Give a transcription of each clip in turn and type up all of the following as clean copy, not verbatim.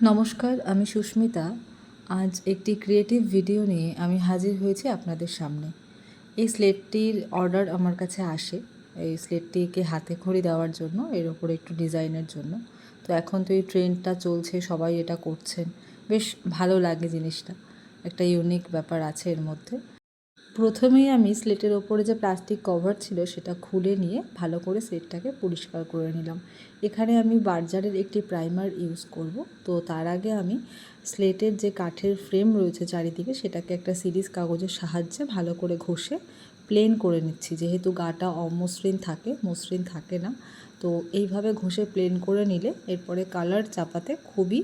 নমস্কার, আমি সুস্মিতা। আজ একটি ক্রিয়েটিভ ভিডিও নিয়ে আমি হাজির হয়েছি আপনাদের সামনে। এই স্লেটটির অর্ডার আমার কাছে আসে এই স্লেটটিকে হাতে খড়ি দেওয়ার জন্য, এর ওপরে একটু ডিজাইনের জন্য। তো এখন তো এই ট্রেন্ডটা চলছে, সবাই এটা করছেন। বেশ ভালো লাগে জিনিসটা, একটা ইউনিক ব্যাপার আছে এর মধ্যে। প্রথমেই আমি স্লেটের ওপরে যে প্লাস্টিক কভার ছিল সেটা খুলে নিয়ে ভালো করে স্লেটটাকে পরিষ্কার করে নিলাম। এখানে আমি বার্জারের একটি প্রাইমার ইউজ করব। তো তার আগে আমি স্লেটের যে কাঠের ফ্রেম রয়েছে চারিদিকে সেটাকে একটা সিরিজ কাগজের সাহায্যে ভালো করে ঘষে প্লেন করে নিচ্ছি, যেহেতু গাটা অমসৃণ থাকে, মসৃণ থাকে না। তো এইভাবে ঘষে প্লেন করে নিলে এরপরে কালার চাপাতে খুবই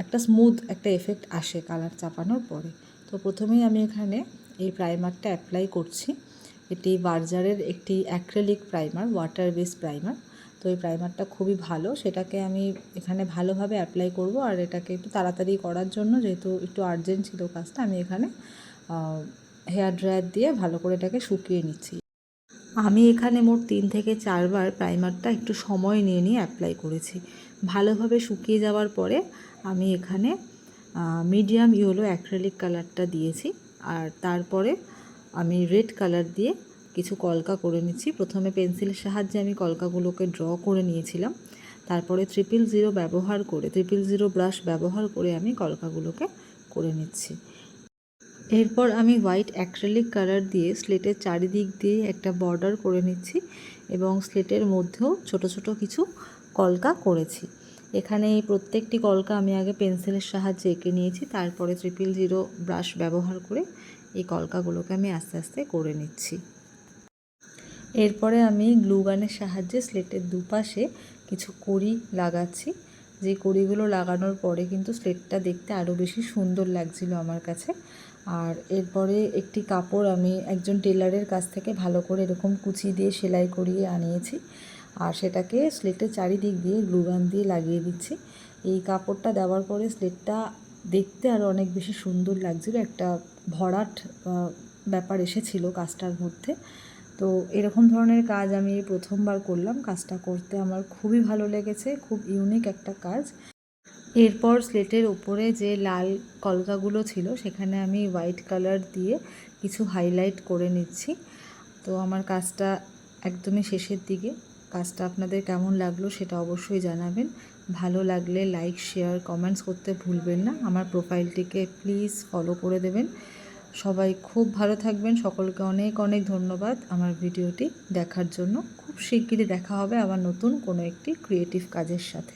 একটা স্মুথ একটা এফেক্ট আসে কালার চাপানোর পরে। তো প্রথমেই আমি এখানে এই প্রাইমারটা অ্যাপ্লাই করছি। এটি বার্জারের একটি acrylic primer, water base primer. তো এই প্রাইমারটা খুবই ভালো, সেটাকে আমি এখানে ভালোভাবে অ্যাপ্লাই করব। আর এটাকে একটু তাড়াতাড়ি করার জন্য, যেহেতু একটু আর্জেন্ট ছিল কাজটা, আমি এখানে হেয়ার ড্রায়ার দিয়ে ভালো করে এটাকে শুকিয়ে নিচ্ছি। আমি এখানে মোট 3 থেকে 4 বার প্রাইমারটা একটু সময় নিয়ে নিয়ে অ্যাপ্লাই করেছি। ভালোভাবে শুকিয়ে যাওয়ার পরে আমি এখানে মিডিয়াম ইয়েলো অ্যাক্রিলিক কালারটা দিয়েছি। আর তারপরে আমি রেড কালার দিয়ে কিছু কলকা করে নিচ্ছি। প্রথমে পেন্সিলের সাহায্যে আমি কলকাগুলোকে ড্র করে নিয়েছিলাম। তারপরে 000 ব্যবহার করে 000 ব্রাশ ব্যবহার করে আমি কলকাগুলোকে করে নিচ্ছি। এরপর আমি হোয়াইট অ্যাক্রিলিক কালার দিয়ে স্লেটের চারিদিক দিয়ে একটা বর্ডার করে নিচ্ছি এবং স্লেটের মধ্যেও ছোট ছোট কিছু কলকা করেছি। এখানে এই প্রত্যেকটি কলকা আমি আগে পেন্সিলের সাহায্যে এঁকে নিয়েছি, তারপরে 000 ব্রাশ ব্যবহার করে এই কলকাগুলোকে আমি আস্তে আস্তে করে নিচ্ছি। এরপরে আমি গ্লু গানের সাহায্যে স্লেটের দুপাশে কিছু কড়ি লাগাচ্ছি। যে কড়িগুলো লাগানোর পরে কিন্তু স্লেটটা দেখতে আরও বেশি সুন্দর লাগছিল আমার কাছে। আর এরপরে একটি কাপড় আমি একজন টেলারের কাছ থেকে ভালো করে এরকম কুচি দিয়ে সেলাই করিয়ে আনিয়েছি, আর সেটাকে স্লেটের চারিদিক দিয়ে গ্লু গান দিয়ে লাগিয়ে দিচ্ছি। এই কাপড়টা দেওয়ার পরে স্লেটটা দেখতে আরও অনেক বেশি সুন্দর লাগছিল, একটা ভরাট ব্যাপার এসেছিল কাজটার মধ্যে। তো এরকম ধরনের কাজ আমি প্রথমবার করলাম, কাজটা করতে আমার খুবই ভালো লেগেছে, খুব ইউনিক একটা কাজ। এরপর স্লেটের ওপরে যে লাল কলকাগুলো ছিল সেখানে আমি হোয়াইট কালার দিয়ে কিছু হাইলাইট করে নিচ্ছি। তো আমার কাজটা একদমই শেষের দিকে। কাজটা আপনাদের কেমন লাগলো সেটা অবশ্যই জানাবেন। ভালো লাগলে লাইক, শেয়ার, কমেন্টস করতে ভুলবেন না। আমার প্রোফাইলটিকে প্লিজ ফলো করে দেবেন। সবাই খুব ভালো থাকবেন। সকলকে অনেক অনেক ধন্যবাদ আমার ভিডিওটি দেখার জন্য। খুব শিগগিরই দেখা হবে আবার নতুন কোনো একটি ক্রিয়েটিভ কাজের সাথে।